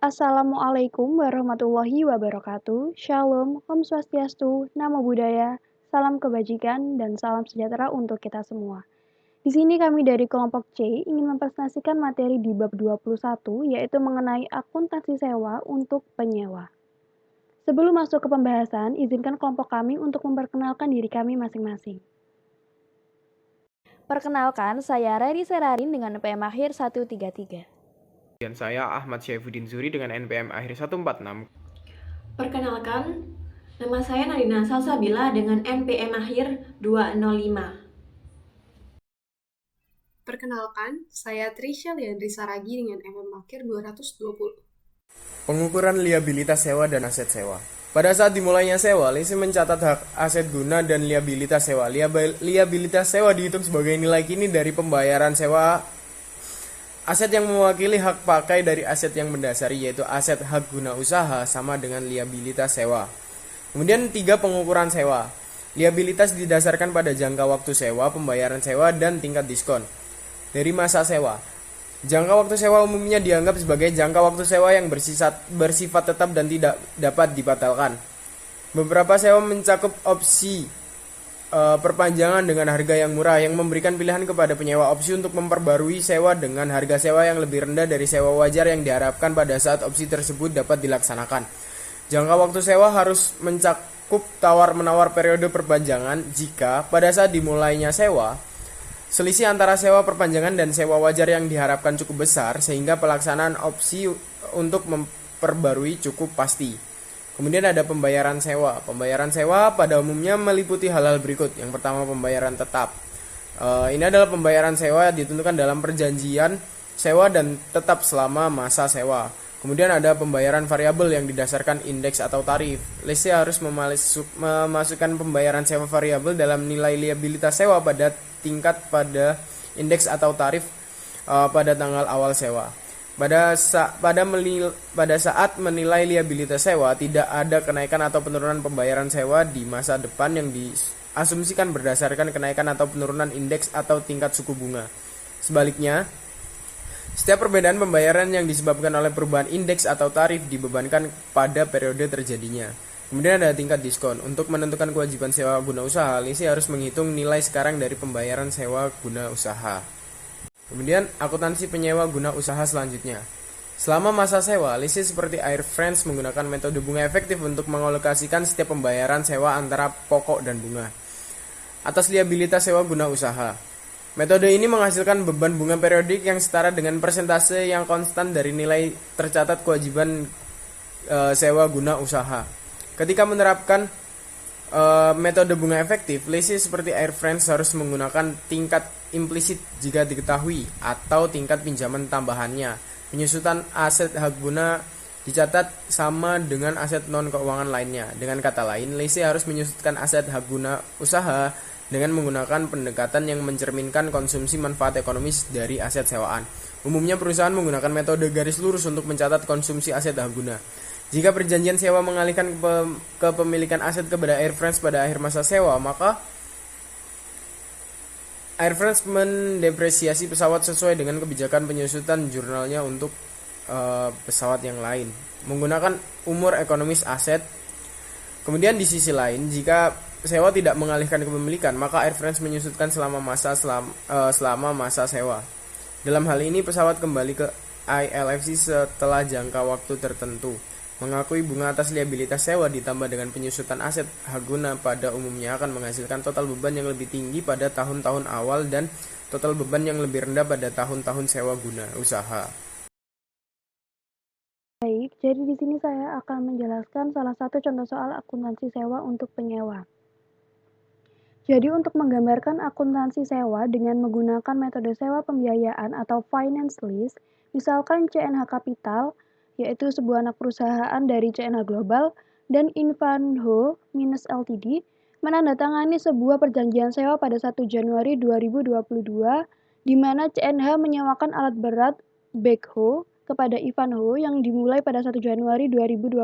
Assalamualaikum warahmatullahi wabarakatuh. Shalom, Om Swastiastu, Namo Buddhaya, salam kebajikan, dan salam sejahtera untuk kita semua. Di sini kami dari kelompok C ingin mempresentasikan materi di bab 21, yaitu mengenai akuntansi sewa untuk penyewa. Sebelum masuk ke pembahasan, izinkan kelompok kami untuk memperkenalkan diri kami masing-masing. Perkenalkan, saya Reri Serarin dengan NPM akhir 133. Dan saya Ahmad Syaifuddin Zuri dengan NPM akhir 146. Perkenalkan, nama saya Nadina Salsabila dengan NPM akhir 205. Perkenalkan, saya Trisha Leandri Saragi dengan MM akhir 220. Pengukuran liabilitas sewa dan aset sewa. Pada saat dimulainya sewa, lisi mencatat hak aset guna dan liabilitas sewa. Liabilitas sewa dihitung sebagai nilai kini dari pembayaran sewa aset yang mewakili hak pakai dari aset yang mendasari, yaitu aset hak guna usaha sama dengan liabilitas sewa. Kemudian 3 pengukuran sewa. Liabilitas didasarkan pada jangka waktu sewa, pembayaran sewa, dan tingkat diskon. Dari masa sewa. Jangka waktu sewa umumnya dianggap sebagai jangka waktu sewa yang bersifat tetap dan tidak dapat dibatalkan. Beberapa sewa mencakup opsi perpanjangan dengan harga yang murah yang memberikan pilihan kepada penyewa opsi untuk memperbarui sewa dengan harga sewa yang lebih rendah dari sewa wajar yang diharapkan pada saat opsi tersebut dapat dilaksanakan. Jangka waktu sewa harus mencakup tawar-menawar periode perpanjangan jika pada saat dimulainya sewa, selisih antara sewa perpanjangan dan sewa wajar yang diharapkan cukup besar sehingga pelaksanaan opsi untuk memperbarui cukup pasti. Kemudian ada pembayaran sewa. Pembayaran sewa pada umumnya meliputi hal-hal berikut. Yang pertama, pembayaran tetap. Ini adalah pembayaran sewa ditentukan dalam perjanjian sewa dan tetap selama masa sewa. Kemudian ada pembayaran variabel yang didasarkan indeks atau tarif. Lise harus memasukkan pembayaran sewa variabel dalam nilai liabilitas sewa pada tingkat pada indeks atau tarif pada tanggal awal sewa. Pada saat menilai liabilitas sewa, tidak ada kenaikan atau penurunan pembayaran sewa di masa depan yang diasumsikan berdasarkan kenaikan atau penurunan indeks atau tingkat suku bunga. Sebaliknya, setiap perbedaan pembayaran yang disebabkan oleh perubahan indeks atau tarif dibebankan pada periode terjadinya. Kemudian ada tingkat diskon. Untuk menentukan kewajiban sewa guna usaha, lisi harus menghitung nilai sekarang dari pembayaran sewa guna usaha. Kemudian akuntansi penyewa guna usaha selanjutnya. Selama masa sewa, lisi seperti Air France menggunakan metode bunga efektif untuk mengalokasikan setiap pembayaran sewa antara pokok dan bunga atas liabilitas sewa guna usaha. Metode ini menghasilkan beban bunga periodik yang setara dengan persentase yang konstan dari nilai tercatat kewajiban sewa guna usaha. Ketika menerapkan metode bunga efektif, lisi seperti Air France harus menggunakan tingkat implisit jika diketahui atau tingkat pinjaman tambahannya. Penyusutan aset hak guna dicatat sama dengan aset non keuangan lainnya. Dengan kata lain, lisi harus menyusutkan aset hak guna usaha dengan menggunakan pendekatan yang mencerminkan konsumsi manfaat ekonomis dari aset sewaan. Umumnya perusahaan menggunakan metode garis lurus untuk mencatat konsumsi aset hak guna. Jika perjanjian sewa mengalihkan kepemilikan aset kepada Air France pada akhir masa sewa, maka Air France mendepresiasi pesawat sesuai dengan kebijakan penyusutan jurnalnya untuk pesawat yang lain menggunakan umur ekonomis aset. Kemudian di sisi lain, jika sewa tidak mengalihkan kepemilikan, maka Air France menyusutkan selama masa sewa. Dalam hal ini pesawat kembali ke ILFC setelah jangka waktu tertentu. Mengakui bunga atas liabilitas sewa ditambah dengan penyusutan aset hak guna pada umumnya akan menghasilkan total beban yang lebih tinggi pada tahun-tahun awal dan total beban yang lebih rendah pada tahun-tahun sewa guna usaha. Baik, jadi di sini saya akan menjelaskan salah satu contoh soal akuntansi sewa untuk penyewa. Jadi untuk menggambarkan akuntansi sewa dengan menggunakan metode sewa pembiayaan atau finance lease, misalkan CNH Capital, yaitu sebuah anak perusahaan dari CNH Global, dan Ivanhoe Mines Ltd, menandatangani sebuah perjanjian sewa pada 1 Januari 2022, di mana CNH menyewakan alat berat backhoe kepada Ivanhoe yang dimulai pada 1 Januari 2022.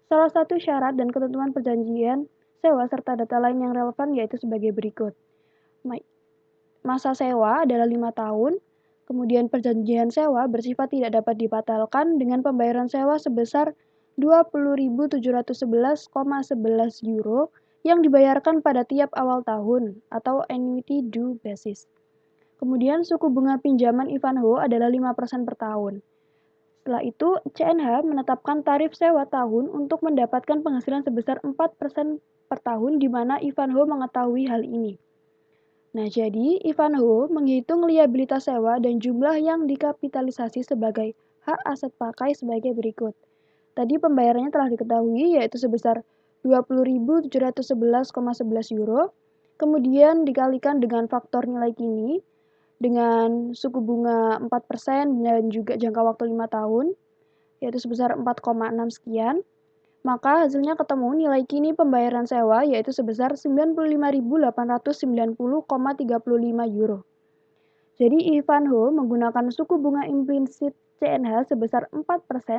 Salah satu syarat dan ketentuan perjanjian sewa serta data lain yang relevan yaitu sebagai berikut. Masa sewa adalah 5 tahun, Kemudian perjanjian sewa bersifat tidak dapat dibatalkan dengan pembayaran sewa sebesar 20.711,11 euro yang dibayarkan pada tiap awal tahun atau annuity due basis. Kemudian suku bunga pinjaman Ivanhoe adalah 5% per tahun. Setelah itu, CNH menetapkan tarif sewa tahun untuk mendapatkan penghasilan sebesar 4% per tahun di mana Ivanhoe mengetahui hal ini. Nah, jadi Ivanhoe menghitung liabilitas sewa dan jumlah yang dikapitalisasi sebagai hak aset pakai sebagai berikut. Tadi pembayarannya telah diketahui yaitu sebesar 20.711,11 euro, kemudian dikalikan dengan faktor nilai kini dengan suku bunga 4% dan juga jangka waktu 5 tahun, yaitu sebesar 4,6 sekian. Maka hasilnya ketemu nilai kini pembayaran sewa yaitu sebesar 95.890,35 euro. Jadi Ivanhoe menggunakan suku bunga implisit CNH sebesar 4%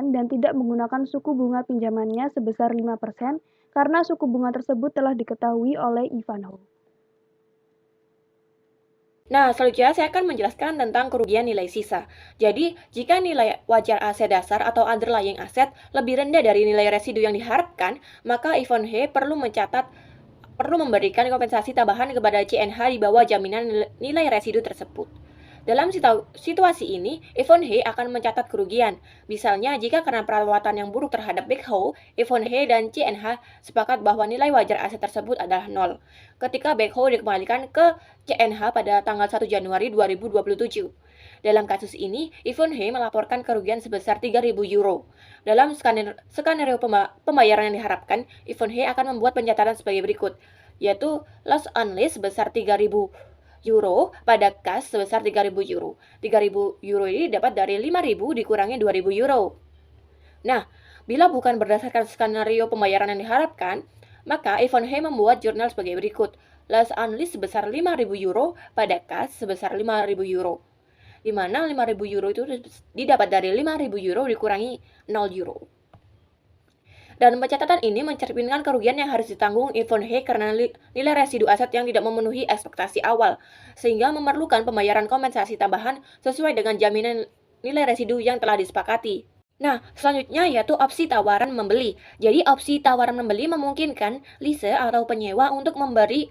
dan tidak menggunakan suku bunga pinjamannya sebesar 5% karena suku bunga tersebut telah diketahui oleh Ivanhoe. Nah, selanjutnya saya akan menjelaskan tentang kerugian nilai sisa. Jadi, jika nilai wajar aset dasar atau underlying aset lebih rendah dari nilai residu yang diharapkan, maka Ivanhoe perlu memberikan kompensasi tambahan kepada CNH di bawah jaminan nilai residu tersebut. Dalam situasi ini, Ivanhoe akan mencatat kerugian. Misalnya, jika karena perawatan yang buruk terhadap backhoe, Ivanhoe dan CNH sepakat bahwa nilai wajar aset tersebut adalah 0. Ketika backhoe dikembalikan ke CNH pada tanggal 1 Januari 2027. Dalam kasus ini, Ivanhoe melaporkan kerugian sebesar 3.000 euro. Dalam skenario pembayaran yang diharapkan, Ivanhoe akan membuat pencatatan sebagai berikut, yaitu loss on lease sebesar 3.000 euro pada kas sebesar 3.000 euro. 3.000 euro ini dapat dari 5.000 dikurangi 2.000 euro. Nah, bila bukan berdasarkan skenario pembayaran yang diharapkan, maka Ivanhoe membuat jurnal sebagai berikut. Loss on lease sebesar 5.000 euro pada kas sebesar 5.000 euro. Di mana 5.000 euro itu didapat dari 5.000 euro dikurangi 0 euro. Dan pencatatan ini mencerminkan kerugian yang harus ditanggung Ivanhoe karena nilai residu aset yang tidak memenuhi ekspektasi awal, sehingga memerlukan pembayaran kompensasi tambahan sesuai dengan jaminan nilai residu yang telah disepakati. Nah, selanjutnya yaitu opsi tawaran membeli. Jadi, opsi tawaran membeli memungkinkan lease atau penyewa untuk membeli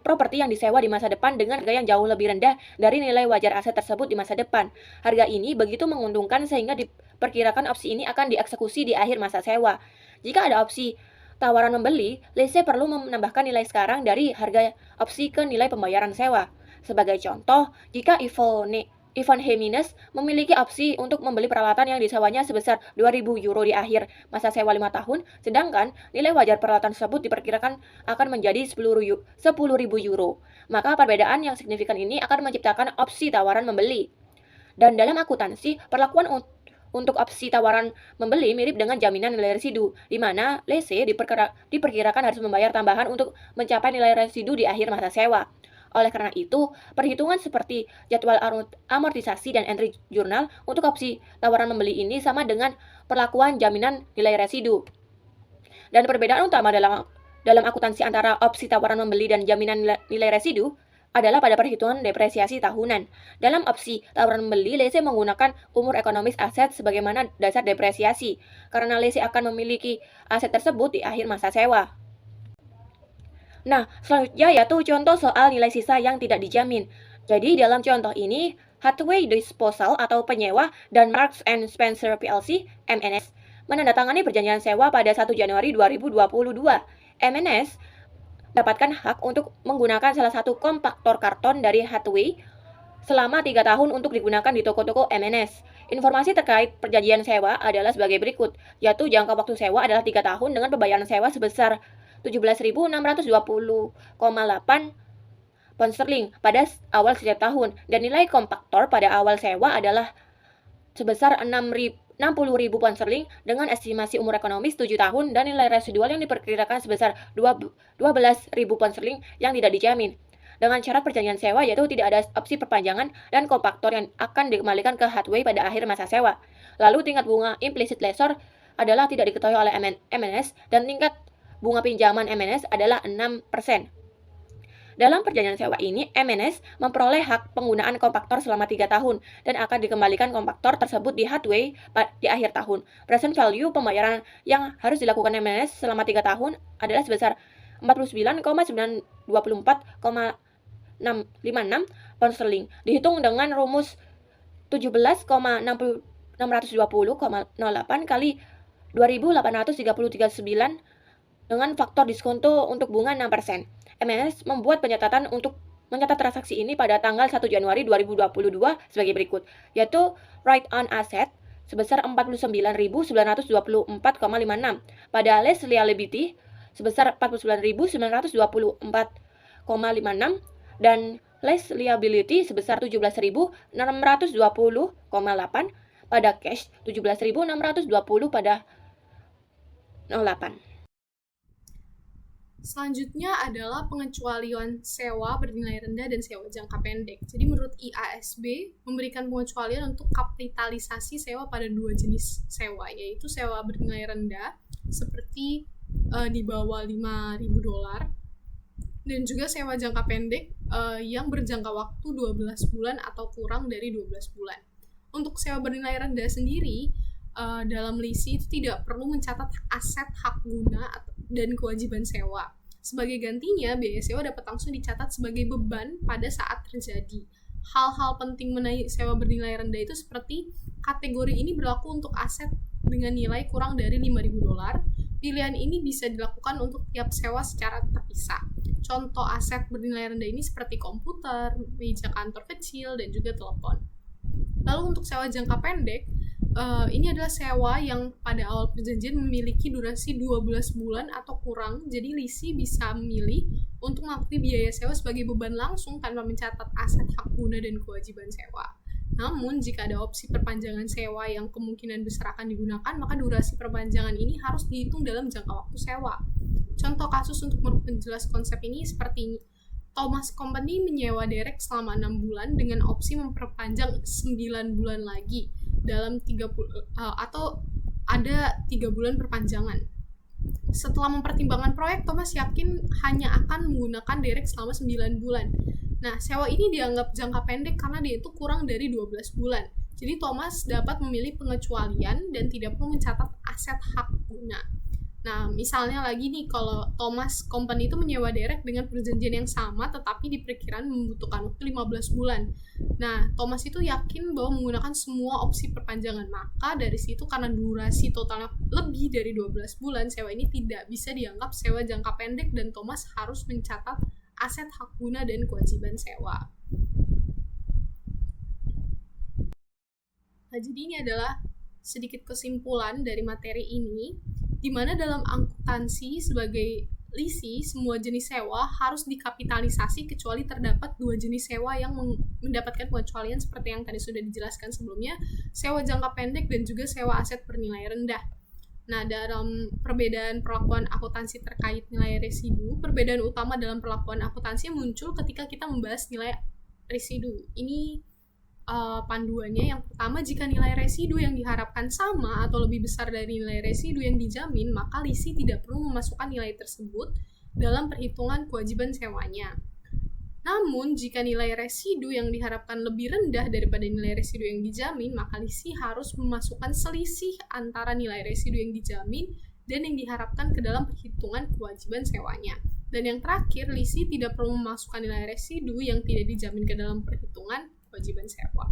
properti yang disewa di masa depan dengan harga yang jauh lebih rendah dari nilai wajar aset tersebut di masa depan. Harga ini begitu menguntungkan sehingga diperkirakan opsi ini akan dieksekusi di akhir masa sewa. Jika ada opsi tawaran membeli, lease perlu menambahkan nilai sekarang dari harga opsi ke nilai pembayaran sewa. Sebagai contoh, jika Ivanhoe Mines memiliki opsi untuk membeli peralatan yang disewanya sebesar 2.000 euro di akhir masa sewa 5 tahun, sedangkan nilai wajar peralatan tersebut diperkirakan akan menjadi 10.000 euro. Maka perbedaan yang signifikan ini akan menciptakan opsi tawaran membeli. Dan dalam akuntansi, perlakuan untuk opsi tawaran membeli mirip dengan jaminan nilai residu, di mana lease diperkirakan harus membayar tambahan untuk mencapai nilai residu di akhir masa sewa. Oleh karena itu, perhitungan seperti jadwal amortisasi dan entry jurnal untuk opsi tawaran membeli ini sama dengan perlakuan jaminan nilai residu. Dan perbedaan utama dalam akuntansi antara opsi tawaran membeli dan jaminan nilai residu adalah pada perhitungan depresiasi tahunan. Dalam opsi tawaran membeli, lease menggunakan umur ekonomis aset sebagaimana dasar depresiasi, karena lease akan memiliki aset tersebut di akhir masa sewa. Nah, selanjutnya yaitu contoh soal nilai sisa yang tidak dijamin. Jadi, dalam contoh ini, Hathaway Disposal atau penyewa dan Marks and Spencer PLC, MNS, menandatangani perjanjian sewa pada 1 Januari 2022. MNS dapatkan hak untuk menggunakan salah satu kompaktor karton dari Hathaway selama 3 tahun untuk digunakan di toko-toko MNS. Informasi terkait perjanjian sewa adalah sebagai berikut, yaitu jangka waktu sewa adalah 3 tahun dengan pembayaran sewa sebesar 17.620,8 pound sterling pada awal setiap tahun, dan nilai kompaktor pada awal sewa adalah sebesar 60.000 pound sterling dengan estimasi umur ekonomis 7 tahun dan nilai residual yang diperkirakan sebesar 12.000 pound sterling yang tidak dijamin. Dengan syarat perjanjian sewa yaitu tidak ada opsi perpanjangan dan kompaktor yang akan dikembalikan ke Hathaway pada akhir masa sewa. Lalu tingkat bunga implicit lessor adalah tidak diketahui oleh MNS dan tingkat bunga pinjaman MNS adalah 6%. Dalam perjanjian sewa ini, MNS memperoleh hak penggunaan kompaktor selama 3 tahun dan akan dikembalikan kompaktor tersebut di hardware di akhir tahun. Present value pembayaran yang harus dilakukan MNS selama 3 tahun adalah sebesar 49,924,656 pound sterling. Dihitung dengan rumus 17,620,08 kali 2.833,9 dengan faktor diskonto untuk bunga 6%. MNS membuat pencatatan untuk mencatat transaksi ini pada tanggal 1 Januari 2022 sebagai berikut, yaitu right on asset sebesar 49.924,56, pada less liability sebesar 49.924,56 dan less liability sebesar 17.620,8 pada cash 17.620 pada 08. Selanjutnya adalah pengecualian sewa bernilai rendah dan sewa jangka pendek. Jadi menurut IASB memberikan pengecualian untuk kapitalisasi sewa pada dua jenis sewa, yaitu sewa bernilai rendah seperti di bawah $5.000 dan juga sewa jangka pendek yang berjangka waktu 12 bulan atau kurang dari 12 bulan. Untuk sewa bernilai rendah sendiri, dalam lease itu tidak perlu mencatat aset hak guna dan kewajiban sewa. Sebagai gantinya, biaya sewa dapat langsung dicatat sebagai beban pada saat terjadi. Hal-hal penting mengenai sewa bernilai rendah itu seperti kategori ini berlaku untuk aset dengan nilai kurang dari $5.000. Pilihan ini bisa dilakukan untuk tiap sewa secara terpisah. Contoh aset bernilai rendah ini seperti komputer, meja kantor kecil, dan juga telepon. Lalu untuk sewa jangka pendek, ini adalah sewa yang pada awal perjanjian memiliki durasi 12 bulan atau kurang, jadi lisi bisa memilih untuk mengakui biaya sewa sebagai beban langsung tanpa mencatat aset hak guna dan kewajiban sewa. Namun, jika ada opsi perpanjangan sewa yang kemungkinan besar akan digunakan, maka durasi perpanjangan ini harus dihitung dalam jangka waktu sewa. Contoh kasus untuk memperjelas konsep ini seperti Thomas Company menyewa Derek selama 6 bulan dengan opsi memperpanjang 9 bulan lagi dalam 30 atau ada 3 bulan perpanjangan. Setelah mempertimbangkan proyek, Thomas yakin hanya akan menggunakan Derek selama 9 bulan. Nah, sewa ini dianggap jangka pendek karena dia itu kurang dari 12 bulan. Jadi Thomas dapat memilih pengecualian dan tidak perlu mencatat aset hak guna. Nah, misalnya lagi nih, kalau Thomas Company itu menyewa Derek dengan perjanjian yang sama, tetapi diperkirakan membutuhkan waktu 15 bulan. Nah, Thomas itu yakin bahwa menggunakan semua opsi perpanjangan. Maka dari situ, karena durasi totalnya lebih dari 12 bulan, sewa ini tidak bisa dianggap sewa jangka pendek dan Thomas harus mencatat aset hak guna dan kewajiban sewa. Nah, jadi ini adalah sedikit kesimpulan dari materi ini, di mana dalam akuntansi sebagai lisi, semua jenis sewa harus dikapitalisasi kecuali terdapat 2 jenis sewa yang mendapatkan pengecualian seperti yang tadi sudah dijelaskan sebelumnya, sewa jangka pendek dan juga sewa aset bernilai rendah. Nah, dalam perbedaan perlakuan akuntansi terkait nilai residu, perbedaan utama dalam perlakuan akuntansi muncul ketika kita membahas nilai residu. Ini panduannya. Yang pertama, jika nilai residu yang diharapkan sama atau lebih besar dari nilai residu yang dijamin, maka lisi tidak perlu memasukkan nilai tersebut dalam perhitungan kewajiban sewanya. Namun, jika nilai residu yang diharapkan lebih rendah daripada nilai residu yang dijamin, maka lisi harus memasukkan selisih antara nilai residu yang dijamin dan yang diharapkan ke dalam perhitungan kewajiban sewanya. Dan yang terakhir, lisi tidak perlu memasukkan nilai residu yang tidak dijamin ke dalam perhitungan kewajiban sewa.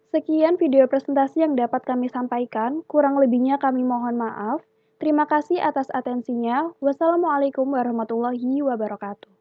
Sekian video presentasi yang dapat kami sampaikan, kurang lebihnya kami mohon maaf. Terima kasih atas atensinya. Wassalamualaikum warahmatullahi wabarakatuh.